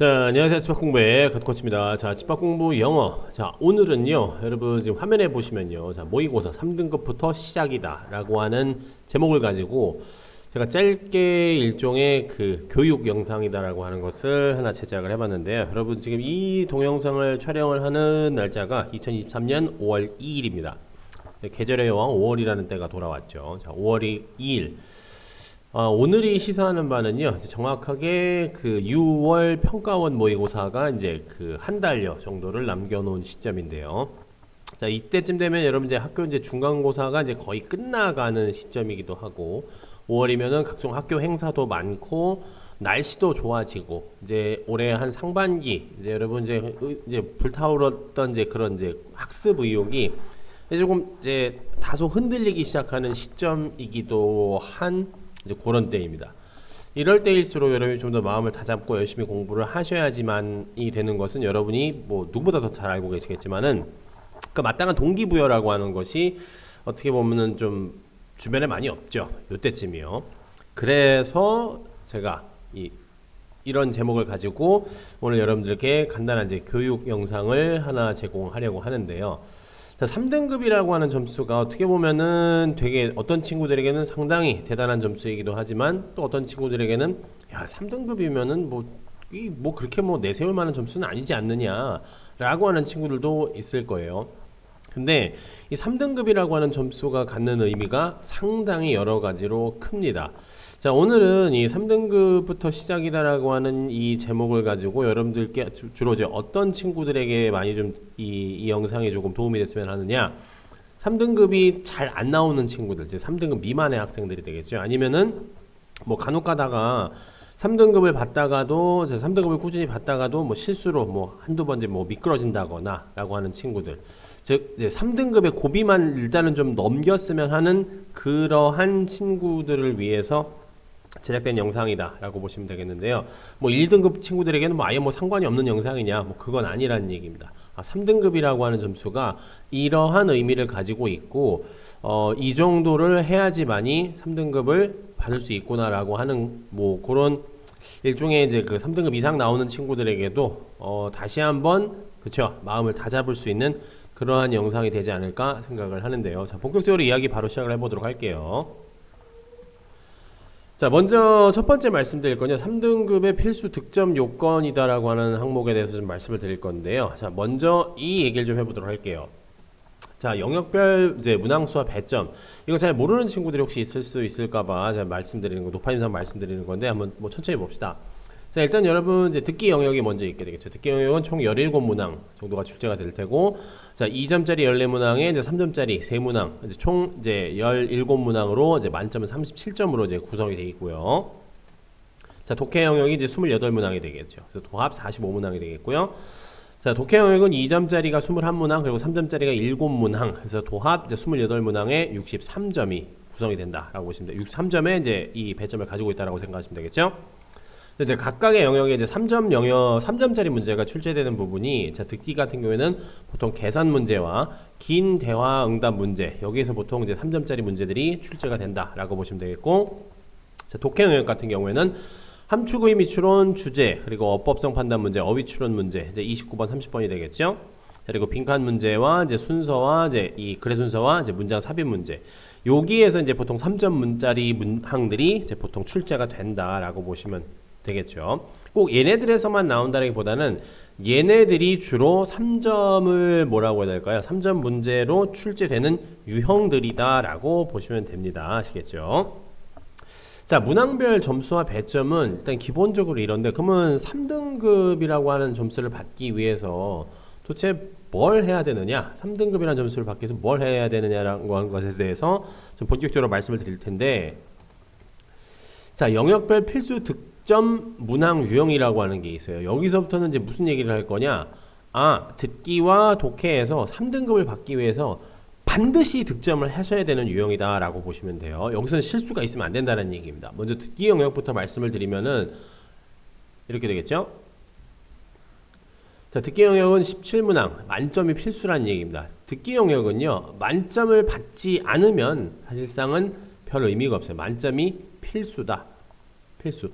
자, 안녕하세요. 집밥공부의 갓코치입니다. 자, 집밥공부 영어. 자, 오늘은요, 여러분 지금 화면에 보시면요, 자, 모의고사 3등급부터 시작이다 라고 하는 제목을 가지고 제가 짧게 일종의 그 교육 영상이다 라고 하는 것을 하나 제작을 해봤는데요. 여러분 지금 이 동영상을 촬영을 하는 날짜가 2023년 5월 2일입니다. 계절의 여왕 5월이라는 때가 돌아왔죠. 자, 5월 2일. 오늘이 시사하는 바는요, 이제 정확하게 그 6월 평가원 모의고사가 이제 그 한 달여 정도를 남겨놓은 시점인데요. 자, 이때쯤 되면 여러분 이제 학교 이제 중간고사가 이제 거의 끝나가는 시점이기도 하고, 5월이면은 각종 학교 행사도 많고, 날씨도 좋아지고, 이제 올해 한 상반기, 이제 여러분 이제 불타오르던 이제 그런 이제 학습 의욕이 이제 조금 이제 다소 흔들리기 시작하는 시점이기도 한 이제 그런 때입니다. 이럴 때일수록 여러분이 좀 더 마음을 다잡고 열심히 공부를 하셔야지만이 되는 것은 여러분이 뭐 누구보다 더 잘 알고 계시겠지만은 그 마땅한 동기부여라고 하는 것이 어떻게 보면은 좀 주변에 많이 없죠. 요때쯤이요. 그래서 제가 이런 제목을 가지고 오늘 여러분들께 간단한 이제 교육 영상을 하나 제공하려고 하는데요. 자, 3등급이라고 하는 점수가 어떻게 보면은 되게 어떤 친구들에게는 상당히 대단한 점수이기도 하지만 또 어떤 친구들에게는 야, 3등급이면은 뭐 그렇게 뭐 내세울 만한 점수는 아니지 않느냐라고 하는 친구들도 있을 거예요. 근데 이 3등급이라고 하는 점수가 갖는 의미가 상당히 여러 가지로 큽니다. 자, 오늘은 이 3등급부터 시작이다라고 하는 이 제목을 가지고 여러분들께 주로 이제 어떤 친구들에게 많이 좀 이 영상이 조금 도움이 됐으면 하느냐. 3등급이 잘 안 나오는 친구들, 이제 3등급 미만의 학생들이 되겠죠. 아니면은 뭐 간혹 가다가 3등급을 받다가도 3등급을 꾸준히 받다가도 뭐 실수로 뭐 한두 번 이제 뭐 미끄러진다거나 라고 하는 친구들. 즉 이제 3등급의 고비만 일단은 좀 넘겼으면 하는 그러한 친구들을 위해서 제작된 영상이다 라고 보시면 되겠는데요. 뭐 1등급 친구들에게는 뭐 아예 뭐 상관이 없는 영상이냐, 뭐 그건 아니라는 얘기입니다. 3등급이라고 하는 점수가 이러한 의미를 가지고 있고 이 정도를 해야지만이 3등급을 받을 수 있구나라고 하는 뭐 그런 일종의 이제 그 3등급 이상 나오는 친구들에게도 다시 한번 그쵸 마음을 다잡을 수 있는 그러한 영상이 되지 않을까 생각을 하는데요. 자, 본격적으로 이야기 바로 시작을 해보도록 할게요. 자, 먼저 첫 번째 말씀드릴 건요. 3등급의 필수 득점 요건이다라고 하는 항목에 대해서 좀 말씀을 드릴 건데요. 자, 먼저 이 얘기를 좀 해보도록 할게요. 자, 영역별 이제 문항수와 배점. 이거 잘 모르는 친구들이 혹시 있을 수 있을까봐 제가 말씀드리는 거, 높은 인상 말씀드리는 건데 한번 뭐 천천히 봅시다. 자, 일단 여러분 이제 듣기 영역이 먼저 있게 되겠죠. 듣기 영역은 총 17문항 정도가 출제가 될 테고, 자, 2점짜리 14문항에 이제 3점짜리 3문항, 이제 총 이제 17문항으로 이제 만점은 37점으로 이제 구성이 되어 있고요. 자, 독해 영역이 이제 28문항이 되겠죠. 그래서 도합 45문항이 되겠고요. 자, 독해 영역은 2점짜리가 21문항, 그리고 3점짜리가 7문항, 그래서 도합 이제 28문항에 63점이 구성이 된다라고 보시면 돼요. 63점에 이제 이 배점을 가지고 있다라고 생각하시면 되겠죠. 이제 각각의 영역에 이제 3점 영역, 3점짜리 문제가 출제되는 부분이, 자, 듣기 같은 경우에는 보통 계산 문제와 긴 대화 응답 문제, 여기에서 보통 이제 3점짜리 문제들이 출제가 된다라고 보시면 되겠고, 자, 독해 영역 같은 경우에는 함축의 미추론 주제, 그리고 어법성 판단 문제, 어휘 추론 문제, 이제 29번, 30번이 되겠죠. 그리고 빈칸 문제와 이제 순서와 이제 이 글의 순서와 이제 문장 삽입 문제. 여기에서 이제 보통 3점짜리 문항들이 이제 보통 출제가 된다라고 보시면 되겠죠. 꼭 얘네들에서만 나온다기보다는 얘네들이 주로 3점을 뭐라고 해야 될까요? 3점 문제로 출제되는 유형들이다라고 보시면 됩니다. 아시겠죠? 자, 문항별 점수와 배점은 일단 기본적으로 이런데, 그러면 3등급이라고 하는 점수를 받기 위해서 도대체 뭘 해야 되느냐? 3등급이라는 점수를 받기 위해서 뭘 해야 되느냐라고 하는 것에 대해서 좀 본격적으로 말씀을 드릴 텐데, 자, 영역별 필수 득점 문항 유형이라고 하는 게 있어요. 여기서부터는 이제 무슨 얘기를 할 거냐? 듣기와 독해에서 3등급을 받기 위해서 반드시 득점을 하셔야 되는 유형이다 라고 보시면 돼요. 여기서는 실수가 있으면 안 된다는 얘기입니다. 먼저 듣기 영역부터 말씀을 드리면은 이렇게 되겠죠. 자, 듣기 영역은 17문항 만점이 필수라는 얘기입니다. 듣기 영역은요, 만점을 받지 않으면 사실상은 별 의미가 없어요. 만점이 필수다. 필수.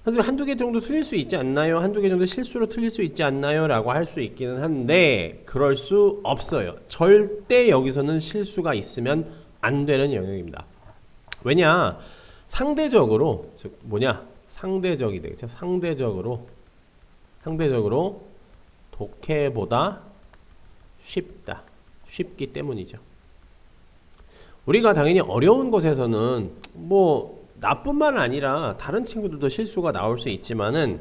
선생님 한두 개 정도 틀릴 수 있지 않나요? 한두 개 정도 실수로 틀릴 수 있지 않나요? 라고 할 수 있기는 한데 그럴 수 없어요. 절대 여기서는 실수가 있으면 안 되는 영역입니다. 왜냐? 상대적으로 즉 뭐냐? 상대적이 되겠죠. 상대적으로 독해보다 쉽다. 쉽기 때문이죠. 우리가 당연히 어려운 것에서는 뭐 나뿐만 아니라 다른 친구들도 실수가 나올 수 있지만은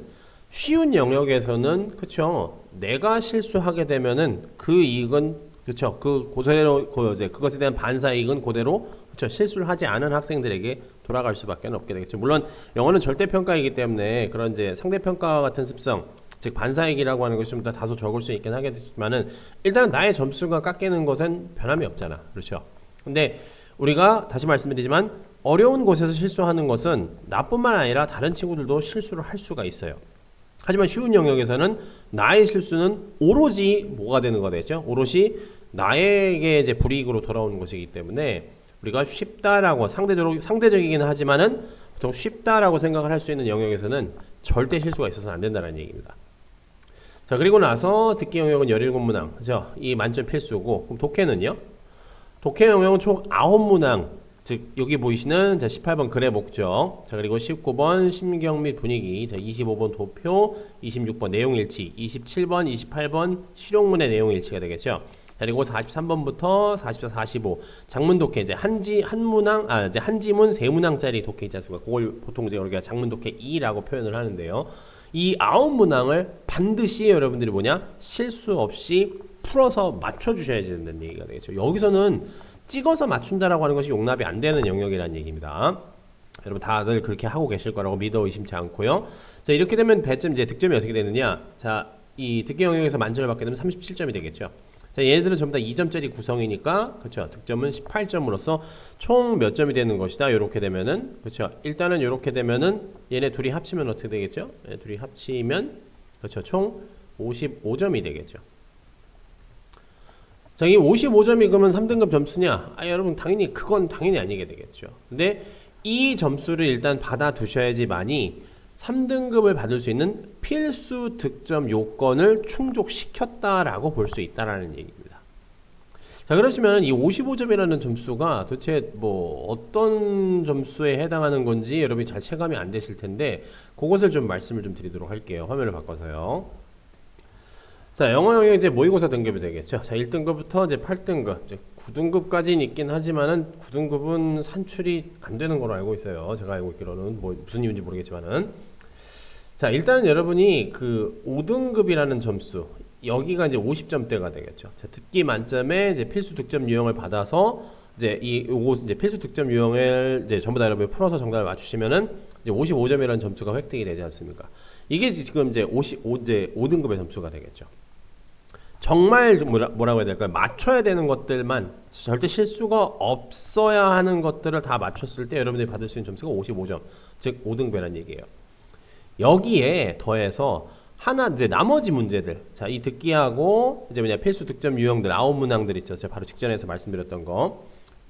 쉬운 영역에서는 그쵸 내가 실수하게 되면은 그 이익은 그쵸 그대로 그것에 대한 반사 이익은 그대로 그쵸 실수를 하지 않은 학생들에게 돌아갈 수밖에 없게 되겠죠. 물론 영어는 절대평가이기 때문에 그런 이제 상대평가와 같은 습성 즉 반사이익이라고 하는 것이 좀 더 다소 적을 수 있긴 하겠지만은 일단 나의 점수가 깎이는 것은 변함이 없잖아. 그렇죠. 근데 우리가 다시 말씀드리지만 어려운 곳에서 실수하는 것은 나뿐만 아니라 다른 친구들도 실수를 할 수가 있어요. 하지만 쉬운 영역에서는 나의 실수는 오로지 뭐가 되는 거 되죠? 오롯이 나에게 이제 불이익으로 돌아오는 것이기 때문에 우리가 쉽다라고 상대적이긴 하지만은 보통 쉽다라고 생각을 할 수 있는 영역에서는 절대 실수가 있어서는 안 된다는 얘기입니다. 자, 그리고 나서 듣기 영역은 17문항. 그죠? 이 만점 필수고. 그럼 독해는요? 독해 영역은 총 9문항. 즉, 여기 보이시는 자, 18번 글의 목적. 자, 그리고 19번 심경 및 분위기. 자, 25번 도표. 26번 내용 일치. 27번, 28번 실용문의 내용 일치가 되겠죠. 자, 그리고 43번부터 44, 45 장문 독해 이제 한 문항 이제 한 지문 세 문항짜리 독해 있지 않습니까? 그걸 보통 이제 우리가 장문 독해 2라고 표현을 하는데요. 이 9문항을 반드시 여러분들이 뭐냐 실수 없이 풀어서 맞춰주셔야 된다는 얘기가 되겠죠. 여기서는 찍어서 맞춘다라고 하는 것이 용납이 안 되는 영역이라는 얘기입니다. 여러분 다들 그렇게 하고 계실 거라고 믿어 의심치 않고요. 자, 이렇게 되면 배점 이제 득점이 어떻게 되느냐? 자, 이 듣기 영역에서 만점을 받게 되면 37점이 되겠죠. 자, 얘네들은 전부 다 2점짜리 구성이니까 그렇죠. 득점은 18점으로서 총 몇 점이 되는 것이다. 이렇게 되면은 그렇죠. 일단은 이렇게 되면은 얘네 둘이 합치면 어떻게 되겠죠? 얘네 둘이 합치면 그렇죠. 총 55점이 되겠죠. 자, 이 55점이 그러면 3등급 점수냐? 여러분 그건 당연히 아니게 되겠죠. 근데 이 점수를 일단 받아 두셔야지만이 3등급을 받을 수 있는 필수 득점 요건을 충족시켰다라고 볼 수 있다라는 얘기입니다. 자, 그러시면 이 55점이라는 점수가 도대체 뭐 어떤 점수에 해당하는 건지 여러분이 잘 체감이 안 되실 텐데 그것을 좀 말씀을 좀 드리도록 할게요. 화면을 바꿔서요. 자, 영어 영역 이제 모의고사 등급이 되겠죠. 자, 1등급부터 이제 8등급, 이제 9등급까지는 있긴 하지만은 9등급은 산출이 안 되는 걸로 알고 있어요. 제가 알고 있기로는 뭐 무슨 이유인지 모르겠지만은. 자, 일단은 여러분이 그 5등급이라는 점수 여기가 이제 50점대가 되겠죠. 자, 듣기 만점에 이제 필수 득점 유형을 받아서 이제 이제 필수 득점 유형을 이제 전부 다 여러분이 풀어서 정답을 맞추시면은 이제 55점이라는 점수가 획득이 되지 않습니까? 이게 지금 이제 5등급의 점수가 되겠죠. 정말 뭐라고 해야 될까요? 맞춰야 되는 것들만 절대 실수가 없어야 하는 것들을 다 맞췄을 때 여러분들이 받을 수 있는 점수가 55점, 즉 5등급이라는 얘기예요. 여기에 더해서 이제 나머지 문제들, 자, 이 듣기하고 이제 필수 득점 유형들 9문항들 있죠. 제가 바로 직전에서 말씀드렸던 거,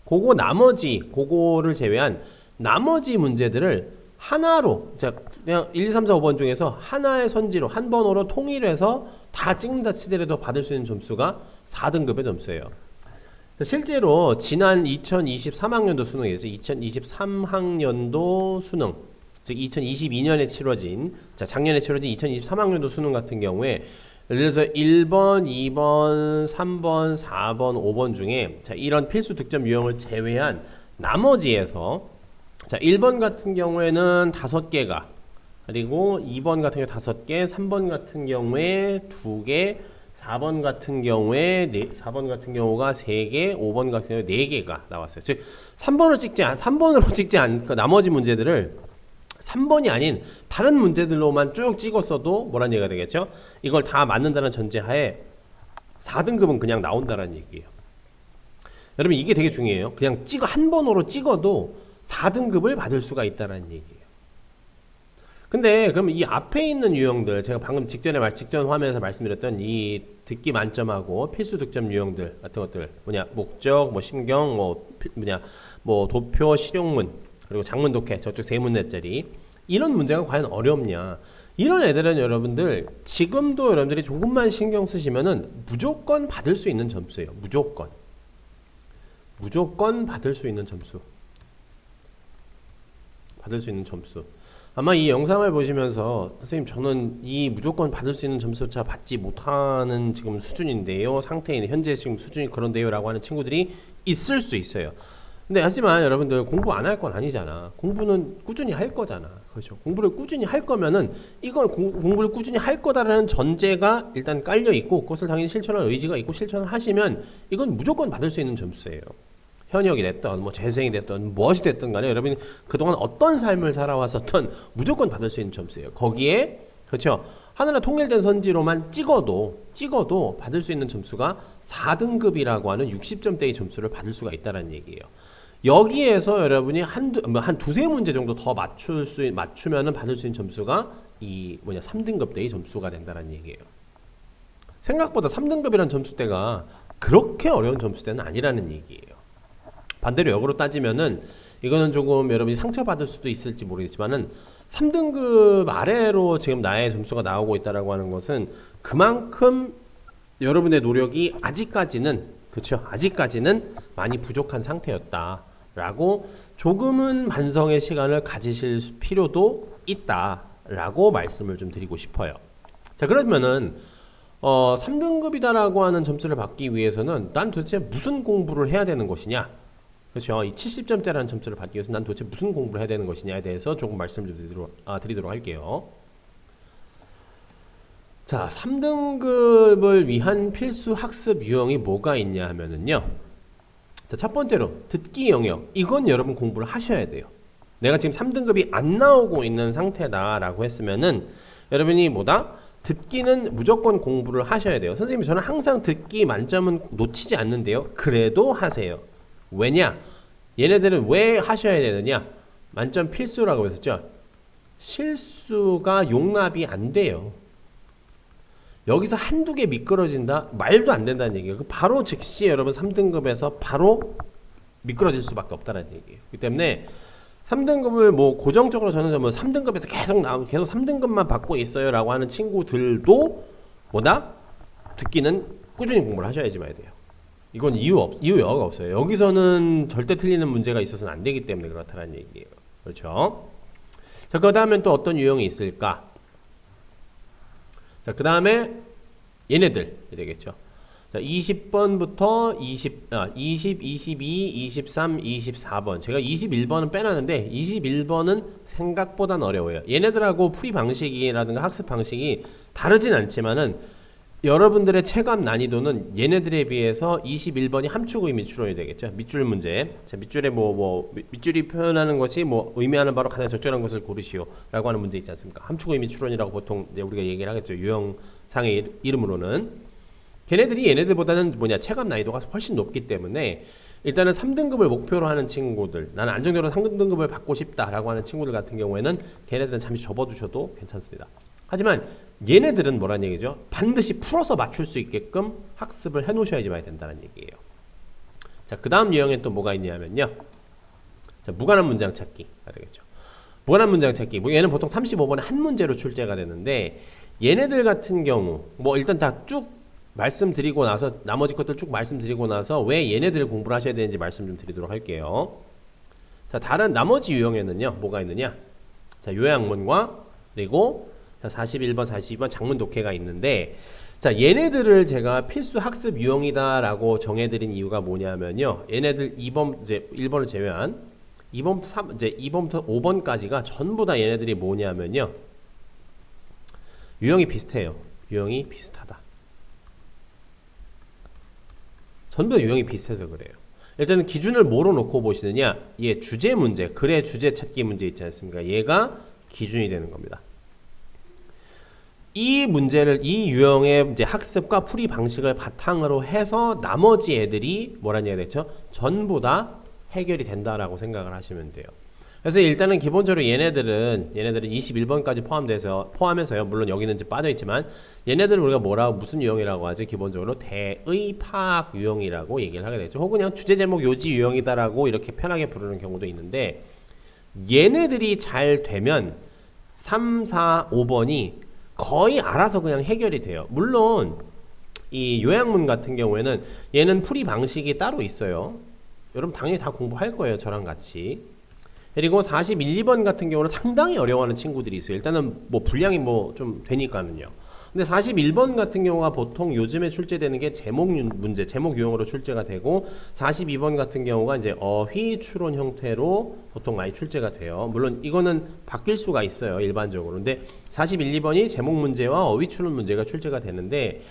그거를 제외한 나머지 문제들을 하나로, 자, 그냥 1, 2, 3, 4, 5번 중에서 하나의 선지로 한 번호로 통일해서 다 찍는다 치더라도 받을 수 있는 점수가 4등급의 점수예요. 실제로 지난 2023학년도 수능에서 2023학년도 수능, 즉 2022년에 치러진, 자, 작년에 치러진 2023학년도 수능 같은 경우에 예를 들어서 1번, 2번, 3번, 4번, 5번 중에 자, 이런 필수 득점 유형을 제외한 나머지에서 자, 1번 같은 경우에는 5개가, 그리고 2번 같은 경우에 5개, 3번 같은 경우에 2개, 4번 같은 경우에 4번 같은 경우가 3개, 5번 같은 경우에 4개가 나왔어요. 즉 3번으로 찍지 않고 나머지 문제들을 3번이 아닌 다른 문제들로만 쭉 찍었어도 뭐란 얘기가 되겠죠? 이걸 다 맞는다는 전제하에 4등급은 그냥 나온다는 얘기예요. 여러분 이게 되게 중요해요. 그냥 한 번으로 찍어도 4등급을 받을 수가 있다는 얘기예요. 근데 그럼 이 앞에 있는 유형들, 제가 방금 직전 화면에서 말씀드렸던 이 듣기 만점하고 필수 득점 유형들 같은 것들, 목적, 심경, 도표, 실용문, 그리고 장문 독해, 저쪽 세 문제짜리, 이런 문제가 과연 어렵냐? 이런 애들은 여러분들 지금도 여러분들이 조금만 신경 쓰시면은 무조건 받을 수 있는 점수예요. 무조건 받을 수 있는 점수. 아마 이 영상을 보시면서 선생님 저는 이 무조건 받을 수 있는 점수조차 받지 못하는 지금 수준인데요, 상태인 현재 지금 수준이 그런데요 라고 하는 친구들이 있을 수 있어요. 근데 하지만 여러분들 공부 안 할 건 아니잖아. 공부는 꾸준히 할 거잖아. 그렇죠? 공부를 꾸준히 할 거면은 이건 공부를 꾸준히 할 거다라는 전제가 일단 깔려 있고 그것을 당연히 실천할 의지가 있고 실천을 하시면 이건 무조건 받을 수 있는 점수예요. 현역이 됐던 뭐 재수생이 됐던 무엇이 됐든 간에 여러분이 그동안 어떤 삶을 살아왔었던 무조건 받을 수 있는 점수예요. 거기에 그렇죠? 하나로 통일된 선지로만 찍어도 받을 수 있는 점수가 4등급이라고 하는 60점대의 점수를 받을 수가 있다는 얘기예요. 여기에서 여러분이 한 두세 문제 정도 더 맞추면은 받을 수 있는 점수가 이 3등급대의 점수가 된다는 얘기예요. 생각보다 3등급이라는 점수대가 그렇게 어려운 점수대는 아니라는 얘기예요. 반대로 역으로 따지면은 이거는 조금 여러분이 상처받을 수도 있을지 모르겠지만은 3등급 아래로 지금 나의 점수가 나오고 있다라고 하는 것은 그만큼 여러분의 노력이 아직까지는 많이 부족한 상태였다라고 조금은 반성의 시간을 가지실 필요도 있다라고 말씀을 좀 드리고 싶어요. 자, 그러면은 3등급이다라고 하는 점수를 받기 위해서는 난 도대체 무슨 공부를 해야 되는 것이냐? 그렇죠. 이 70점대라는 점수를 받기 위해서 난 도대체 무슨 공부를 해야 되는 것이냐에 대해서 조금 말씀을 좀 드리도록 할게요. 자, 3등급을 위한 필수 학습 유형이 뭐가 있냐 하면은요. 자, 첫 번째로 듣기 영역. 이건 여러분 공부를 하셔야 돼요. 내가 지금 3등급이 안 나오고 있는 상태다라고 했으면은 여러분이 듣기는 무조건 공부를 하셔야 돼요. 선생님 저는 항상 듣기 만점은 놓치지 않는데요. 그래도 하세요. 왜냐? 얘네들은 왜 하셔야 되느냐? 만점 필수라고 했었죠. 실수가 용납이 안 돼요. 여기서 한두 개 미끄러진다? 말도 안 된다는 얘기예요. 바로 즉시 여러분 3등급에서 바로 미끄러질 수밖에 없다는 얘기예요. 그렇기 때문에 3등급을 고정적으로 저는 3등급에서 계속 3등급만 받고 있어요 라고 하는 친구들도 듣기는 꾸준히 공부를 하셔야지 말아야 돼요. 이건 이유가 없어요. 여기서는 절대 틀리는 문제가 있어서는 안 되기 때문에 그렇다는 얘기예요. 그렇죠? 자, 그 다음엔 또 어떤 유형이 있을까? 자, 그 다음에 얘네들 되겠죠. 자, 20번부터 20, 22, 23, 24번. 제가 21번은 빼놨는데 21번은 생각보단 어려워요. 얘네들하고 풀이 방식이라든가 학습 방식이 다르진 않지만은 여러분들의 체감 난이도는 얘네들에 비해서 21번이 함축의미 추론이 되겠죠. 밑줄 문제. 자, 밑줄에 밑줄이 표현하는 것이 의미하는 바로 가장 적절한 것을 고르시오 라고 하는 문제 있지 않습니까? 함축의미 추론이라고 보통 이제 우리가 얘기를 하겠죠. 유형상의 이름으로는. 걔네들이 얘네들보다는 체감 난이도가 훨씬 높기 때문에 일단은 3등급을 목표로 하는 친구들, 나는 안정적으로 3등급을 받고 싶다라고 하는 친구들 같은 경우에는 걔네들은 잠시 접어두셔도 괜찮습니다. 하지만 얘네들은 뭐란 얘기죠? 반드시 풀어서 맞출 수 있게끔 학습을 해놓으셔야지 봐야 된다는 얘기예요. 자, 그 다음 유형에 또 뭐가 있냐면요. 자, 무관한 문장 찾기가 되겠죠. 무관한 문장 찾기. 얘는 보통 35번에 한 문제로 출제가 되는데 얘네들 같은 경우 일단 다 쭉 말씀드리고 나서 나머지 것들 쭉 말씀드리고 나서 왜 얘네들 공부를 하셔야 되는지 말씀 좀 드리도록 할게요. 자, 다른 나머지 유형에는요. 뭐가 있느냐? 자, 요약문과 그리고 41번, 42번 장문 독해가 있는데 자, 얘네들을 제가 필수 학습 유형이다라고 정해드린 이유가 뭐냐면요. 얘네들 1번을 제외한 2번부터 5번까지가 전부 다 얘네들이 뭐냐면요. 유형이 비슷해요. 유형이 비슷하다. 전부 다 유형이 비슷해서 그래요. 일단은 기준을 뭐로 놓고 보시느냐. 얘 주제 문제, 글의 주제 찾기 문제 있지 않습니까? 얘가 기준이 되는 겁니다. 이 문제를 이 유형의 이제 학습과 풀이 방식을 바탕으로 해서 나머지 애들이 뭐라는 얘기가 됐죠? 전부 다 해결이 된다라고 생각을 하시면 돼요. 그래서 일단은 기본적으로 얘네들은 21번까지 포함해서요. 물론 여기는 이제 빠져 있지만 얘네들을 우리가 무슨 유형이라고 하지? 기본적으로 대의 파악 유형이라고 얘기를 하게 되죠. 혹은 그냥 주제 제목 요지 유형이다라고 이렇게 편하게 부르는 경우도 있는데 얘네들이 잘 되면 3, 4, 5번이 거의 알아서 그냥 해결이 돼요. 물론 이 요약문 같은 경우에는 얘는 풀이 방식이 따로 있어요. 여러분 당연히 다 공부할 거예요. 저랑 같이. 그리고 41, 2번 같은 경우는 상당히 어려워하는 친구들이 있어요. 일단은 뭐 분량이 뭐 좀 되니까는요. 근데 41번 같은 경우가 보통 요즘에 출제되는 게 제목 문제, 제목 유형으로 출제가 되고 42번 같은 경우가 이제 어휘 추론 형태로 보통 많이 출제가 돼요. 물론 이거는 바뀔 수가 있어요. 일반적으로. 근데 41, 2번이 제목 문제와 어휘 추론 문제가 출제가 되는데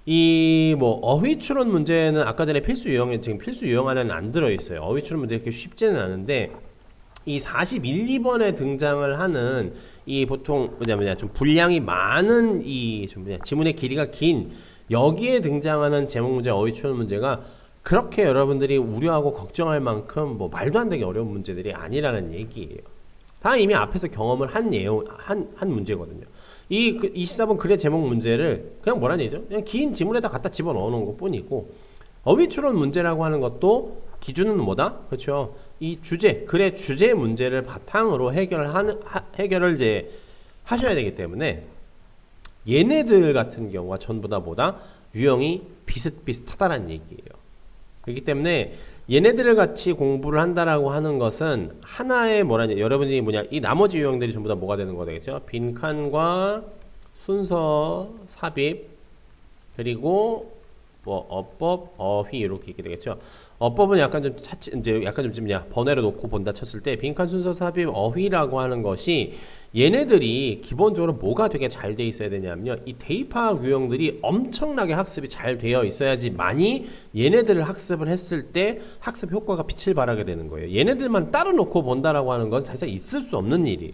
이 뭐 어휘 추론 문제는 아까 전에 필수 유형에 지금 필수 유형 안에는 안 들어 있어요. 어휘 추론 문제 그렇게 쉽지는 않은데 이 41, 2번에 등장을 하는 이 보통 뭐냐 좀 분량이 많은 이 좀 뭐냐 지문의 길이가 긴 여기에 등장하는 제목 문제, 어휘 추론 문제가 그렇게 여러분들이 우려하고 걱정할 만큼 뭐 말도 안 되게 어려운 문제들이 아니라는 얘기예요. 다 이미 앞에서 경험을 한 내용 한 문제거든요. 이 24번 글의 제목 문제를 그냥 뭐라는 얘기죠? 그냥 긴 지문에다 갖다 집어넣어 놓은 것 뿐이고 어휘 추론 문제라고 하는 것도 기준은 뭐다? 그렇죠. 이 주제, 글의 주제 문제를 바탕으로 해결을 이제 하셔야 되기 때문에 얘네들 같은 경우가 전부 다 뭐다? 유형이 비슷비슷하다는 얘기예요. 그렇기 때문에 얘네들을 같이 공부를 한다라고 하는 것은 하나의 뭐라냐, 여러분이 뭐냐, 이 나머지 유형들이 전부 다 뭐가 되는 거 되겠죠? 빈칸과 순서, 삽입, 그리고 뭐 어법, 어휘 이렇게 있게 되겠죠. 어법은 약간 좀 이제 약간 좀 뭐냐 번외로 놓고 본다 쳤을 때 빈칸 순서 삽입 어휘라고 하는 것이 얘네들이 기본적으로 뭐가 되게 잘 돼 있어야 되냐면요. 이 대입학 유형들이 엄청나게 학습이 잘 되어 있어야지만이 얘네들을 학습을 했을 때 학습 효과가 빛을 발하게 되는 거예요. 얘네들만 따로 놓고 본다라고 하는 건 사실 있을 수 없는 일이에요.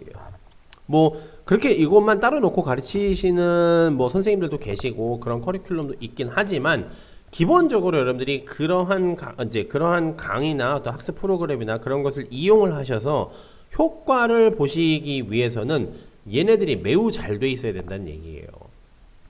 뭐 그렇게 이것만 따로 놓고 가르치시는 뭐 선생님들도 계시고 그런 커리큘럼도 있긴 하지만 기본적으로 여러분들이 그러한 강의나 또 학습 프로그램이나 그런 것을 이용을 하셔서 효과를 보시기 위해서는 얘네들이 매우 잘 돼 있어야 된다는 얘기예요.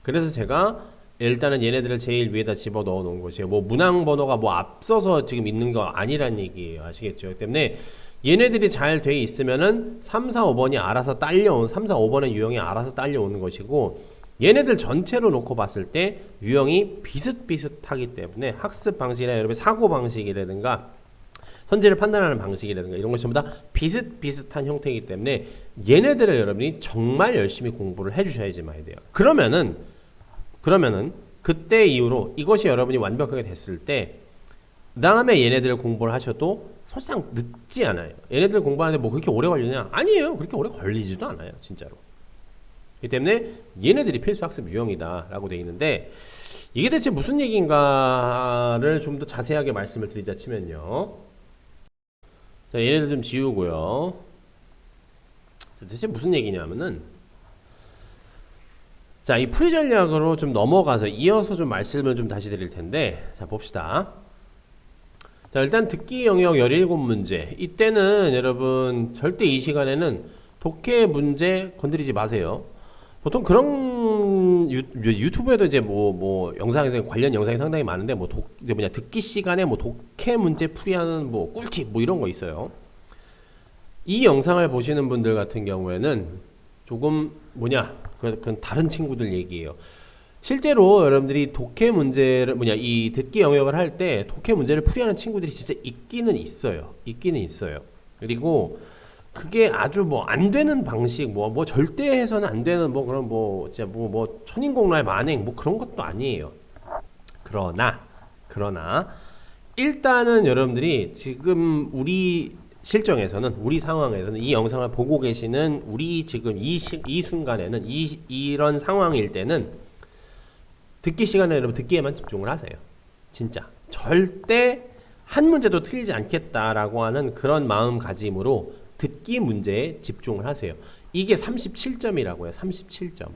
그래서 제가 일단은 얘네들을 제일 위에다 집어 넣어 놓은 것이에요. 뭐 문항 번호가 뭐 앞서서 지금 있는 거 아니란 얘기예요. 아시겠죠? 그렇기 때문에 얘네들이 잘 돼 있으면은 3, 4, 5번이 알아서 딸려온 3, 4, 5번의 유형이 알아서 딸려오는 것이고 얘네들 전체로 놓고 봤을 때 유형이 비슷비슷하기 때문에 학습 방식이나 여러분의 사고 방식이라든가 현재를 판단하는 방식이라든가 이런 것이 전부 다 비슷비슷한 형태이기 때문에 얘네들을 여러분이 정말 열심히 공부를 해주셔야지만 돼요. 그러면은 그때 이후로 이것이 여러분이 완벽하게 됐을 때 그 다음에 얘네들을 공부를 하셔도 설상 늦지 않아요. 얘네들 공부하는데 뭐 그렇게 오래 걸리냐? 아니에요. 그렇게 오래 걸리지도 않아요. 진짜로. 그렇기 때문에 얘네들이 필수 학습 유형이다 라고 되어 있는데 이게 대체 무슨 얘기인가를 좀 더 자세하게 말씀을 드리자 치면요. 자, 얘네들 좀 지우고요. 대체 무슨 얘기냐면은 자, 이 풀이 전략으로 좀 넘어가서 이어서 좀 말씀을 좀 다시 드릴 텐데 자, 봅시다. 자, 일단 듣기 영역 17문제. 이때는 여러분 절대 이 시간에는 독해 문제 건드리지 마세요. 보통 그런 유튜브에도 이제 뭐 영상에서 관련 영상이 상당히 많은데 뭐 이제 뭐냐 듣기 시간에 뭐 독해 문제 풀이하는 뭐 꿀팁 뭐 이런 거 있어요. 이 영상을 보시는 분들 같은 경우에는 조금 뭐냐 그건 다른 친구들 얘기예요. 실제로 여러분들이 독해 문제를 이 듣기 영역을 할 때 독해 문제를 풀이하는 친구들이 진짜 있기는 있어요. 있기는 있어요. 그리고 그게 아주 뭐 안 되는 방식 뭐 절대 해서는 안 되는 뭐 그런 뭐 진짜 뭐 천인공로의 만행 뭐 그런 것도 아니에요. 그러나 일단은 여러분들이 지금 우리 실정에서는 우리 상황에서는 이 영상을 보고 계시는 우리 지금 이 순간에는 이런 상황일 때는 듣기 시간에 여러분 듣기에만 집중을 하세요. 진짜 절대 한 문제도 틀리지 않겠다라고 하는 그런 마음가짐으로 듣기 문제에 집중을 하세요. 이게 37점이라고요. 37점.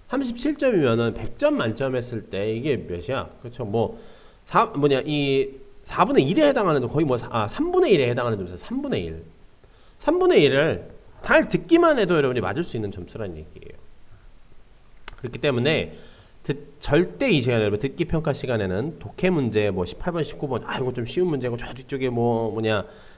37점이면은 100점 만점 했을 때 이게 몇이야? 그렇죠. 이 4분의 1에 해당하는 거의 3분의 1에 해당하는 점수 3분의 1. 3분의 1을 잘 듣기만 해도 여러분이 맞을 수 있는 점수라는 얘기예요. 그렇기 때문에 절대 이 시간에 여러분 듣기 평가 시간에는 독해 문제 18번, 19번 이거 좀 쉬운 문제고 저 뒤쪽에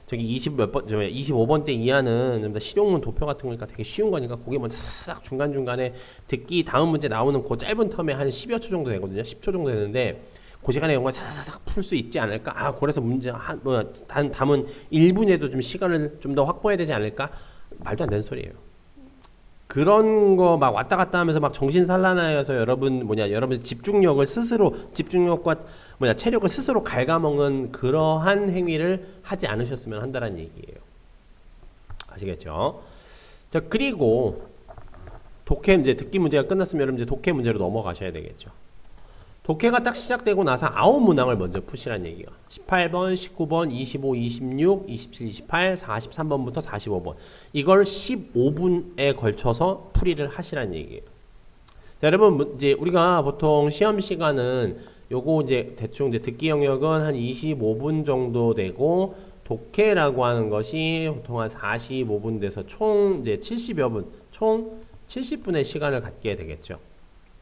저기 20 몇 번, 25번대 이하는 좀 더 실용문 도표 같은 거니까 되게 쉬운 거니까 거기 먼저 싹싹 중간중간에 듣기 다음 문제 나오는 그 짧은 텀에 한 10여 초 정도 되거든요. 10초 정도 되는데 그 시간에 이런 거 싹싹 풀 수 있지 않을까? 아, 그래서 문제 담은 1분에도 좀 시간을 좀 더 확보해야 되지 않을까? 말도 안 되는 소리예요. 그런 거 막 왔다 갔다 하면서 막 정신 산란하여서 여러분 집중력과 체력을 스스로 갉아먹는 그러한 행위를 하지 않으셨으면 한다는 얘기예요. 아시겠죠? 자, 그리고 독해 이제 듣기 문제가 끝났으면 여러분 이제 독해 문제로 넘어가셔야 되겠죠. 독해가 딱 시작되고 나서 9문항을 먼저 푸시란 얘기예요. 18번, 19번, 25, 26, 27, 28, 43번부터 45번. 이걸 15분에 걸쳐서 풀이를 하시란 얘기예요. 자, 여러분 이제 우리가 보통 시험 시간은 요거 이제 대충 이제 듣기 영역은 한 25분 정도 되고 독해라고 하는 것이 보통 한 45분 돼서 총 이제 70여 분, 총 70분의 시간을 갖게 되겠죠.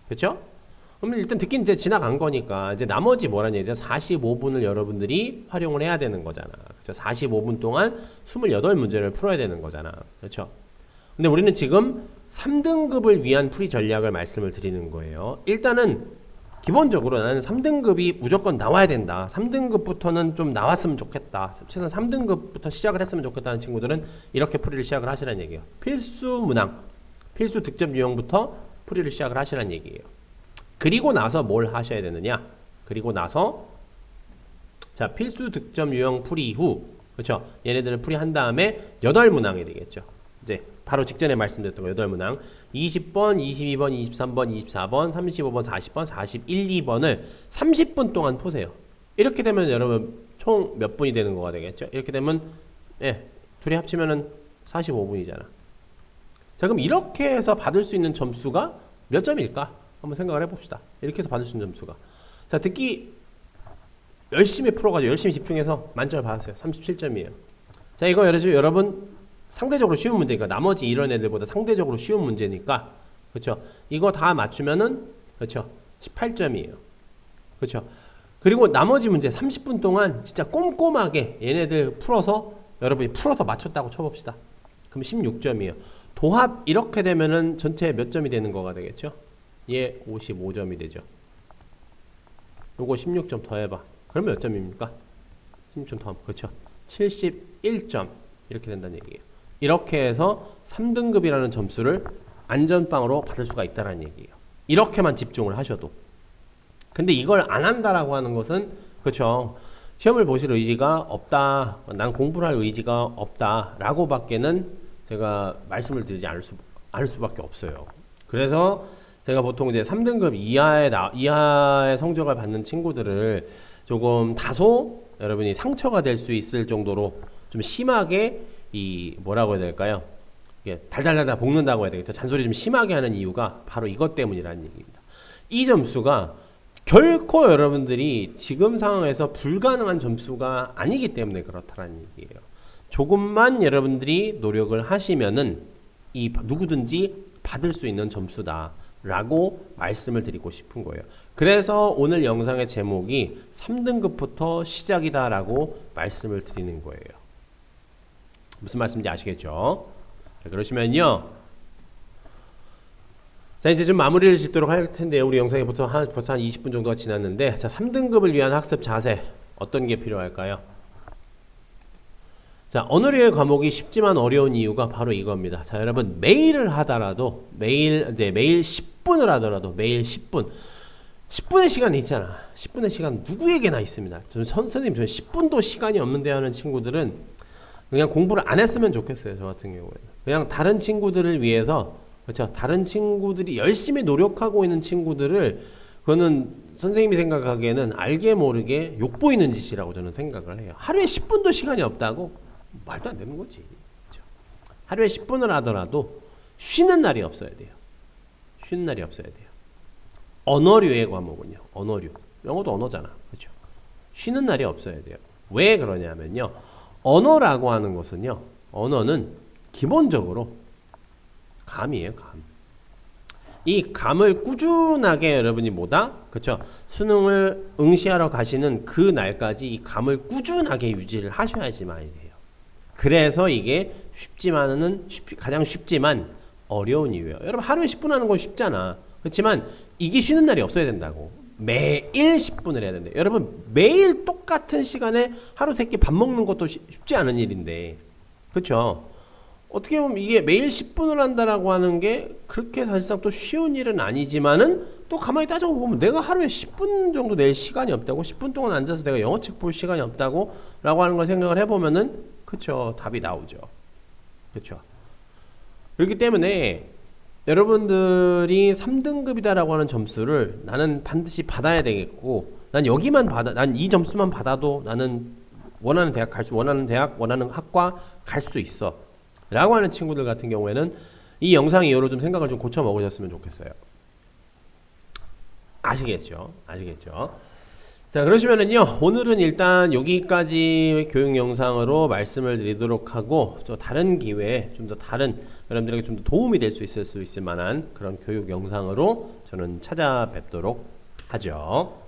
그렇죠? 그럼 일단 듣기 이제 지나간 거니까 이제 나머지 뭐라는 얘기죠? 45분을 여러분들이 활용을 해야 되는 거잖아. 그렇죠? 45분 동안 28문제를 풀어야 되는 거잖아. 그렇죠? 근데 우리는 지금 3등급을 위한 풀이 전략을 말씀을 드리는 거예요. 일단은 기본적으로 나는 3등급이 무조건 나와야 된다. 3등급부터는 좀 나왔으면 좋겠다. 최소한 3등급부터 시작을 했으면 좋겠다는 친구들은 이렇게 풀이를 시작을 하시라는 얘기예요. 필수 문항, 필수 득점 유형부터 풀이를 시작을 하시라는 얘기예요. 그리고 나서 뭘 하셔야 되느냐? 그리고 나서 자, 필수 득점 유형 풀이 후, 그렇죠? 얘네들을 풀이한 다음에 8문항이 되겠죠. 이제 바로 직전에 말씀드렸던 거 8문항. 20번, 22번, 23번, 24번, 35번, 40번, 41, 2번을 30분 동안 푸세요. 이렇게 되면 여러분 총 몇 분이 되는 거가 되겠죠? 이렇게 되면 둘이 합치면은 45분이잖아. 자, 그럼 이렇게 해서 받을 수 있는 점수가 몇 점일까? 한번 생각을 해봅시다. 이렇게 해서 받을 수 있는 점수가. 자, 듣기 열심히 풀어가지고 열심히 집중해서 만점을 받았어요. 37점이에요. 자, 이거 여러분 상대적으로 쉬운 문제니까 나머지 이런 애들보다 상대적으로 쉬운 문제니까 그렇죠? 이거 다 맞추면은 그렇죠? 18점이에요. 그렇죠? 그리고 나머지 문제 30분 동안 진짜 꼼꼼하게 얘네들 풀어서 여러분이 풀어서 맞췄다고 쳐봅시다. 그럼 16점이에요. 도합 이렇게 되면은 전체 몇 점이 되는 거가 되겠죠? 얘 55점이 되죠. 요거 16점 더해봐. 그러면 몇 점입니까? 16점 더하면 그렇죠. 71점 이렇게 된다는 얘기예요. 이렇게 해서 3등급이라는 점수를 안전빵으로 받을 수가 있다는 얘기예요. 이렇게만 집중을 하셔도. 근데 이걸 안 한다라고 하는 것은 그렇죠. 시험을 보실 의지가 없다. 난 공부를 할 의지가 없다. 라고 밖에는 제가 말씀을 드리지 않을 수밖에 없어요. 그래서 제가 보통 이제 3등급 이하의 성적을 받는 친구들을 조금 다소 여러분이 상처가 될 수 있을 정도로 좀 심하게 뭐라고 해야 될까요? 이게 달달달달 볶는다고 해야 되겠죠. 잔소리 좀 심하게 하는 이유가 바로 이것 때문이라는 얘기입니다. 이 점수가 결코 여러분들이 지금 상황에서 불가능한 점수가 아니기 때문에 그렇다는 얘기예요. 조금만 여러분들이 노력을 하시면은 누구든지 받을 수 있는 점수다 라고 말씀을 드리고 싶은 거예요. 그래서 오늘 영상의 제목이 3등급부터 시작이다 라고 말씀을 드리는 거예요. 무슨 말씀인지 아시겠죠? 자, 그러시면요. 자, 이제 좀 마무리를 짓도록 할 텐데요. 우리 영상이 벌써 한 20분 정도가 지났는데, 자, 3등급을 위한 학습 자세 어떤 게 필요할까요? 자, 언어류의 과목이 쉽지만 어려운 이유가 바로 이겁니다. 자, 여러분 매일 하더라도 매일 10분을 하더라도 매일 10분의 시간이 있잖아. 10분의 시간 누구에게나 있습니다. 선생님, 저는 10분도 시간이 없는데 하는 친구들은 그냥 공부를 안 했으면 좋겠어요. 저 같은 경우에는. 그냥 다른 친구들을 위해서, 그렇죠? 다른 친구들이 열심히 노력하고 있는 친구들을, 그거는 선생님이 생각하기에는 알게 모르게 욕보이는 짓이라고 저는 생각을 해요. 하루에 10분도 시간이 없다고? 말도 안 되는 거지. 그렇죠? 하루에 10분을 하더라도 쉬는 날이 없어야 돼요. 쉬는 날이 없어야 돼요. 언어류의 과목은요. 언어류. 영어도 언어잖아. 그렇죠? 쉬는 날이 없어야 돼요. 왜 그러냐면요. 언어라고 하는 것은요. 언어는 기본적으로 감이에요. 감. 이 감을 꾸준하게 여러분이 그렇죠? 수능을 응시하러 가시는 그 날까지 이 감을 꾸준하게 유지를 하셔야지만이 돼요. 그래서 이게 가장 쉽지만 어려운 이유예요. 여러분 하루에 10분 하는 건 쉽잖아. 그렇지만 이게 쉬는 날이 없어야 된다고. 매일 10분을 해야 된대. 여러분 매일 똑같은 시간에 하루 세끼 밥 먹는 것도 쉽지 않은 일인데, 그렇죠? 어떻게 보면 이게 매일 10분을 한다라고 하는 게 그렇게 사실상 또 쉬운 일은 아니지만은 또 가만히 따져보면 내가 하루에 10분 정도 낼 시간이 없다고, 10분 동안 앉아서 내가 영어책 볼 시간이 없다고 라고 하는 걸 생각을 해보면은, 그쵸, 답이 나오죠. 그쵸. 그렇기 때문에 여러분들이 3등급이다라고 하는 점수를 나는 반드시 받아야 되겠고, 난 이 점수만 받아도 나는 원하는 대학 원하는 학과 갈 수 있어 라고 하는 친구들 같은 경우에는 이 영상 이후로 좀 생각을 좀 고쳐 먹으셨으면 좋겠어요. 아시겠죠? 자, 그러시면은요, 오늘은 일단 여기까지 교육 영상으로 말씀을 드리도록 하고, 또 다른 기회에 좀 더 다른, 여러분들에게 좀 더 도움이 될 수 있을 만한 그런 교육 영상으로 저는 찾아뵙도록 하죠.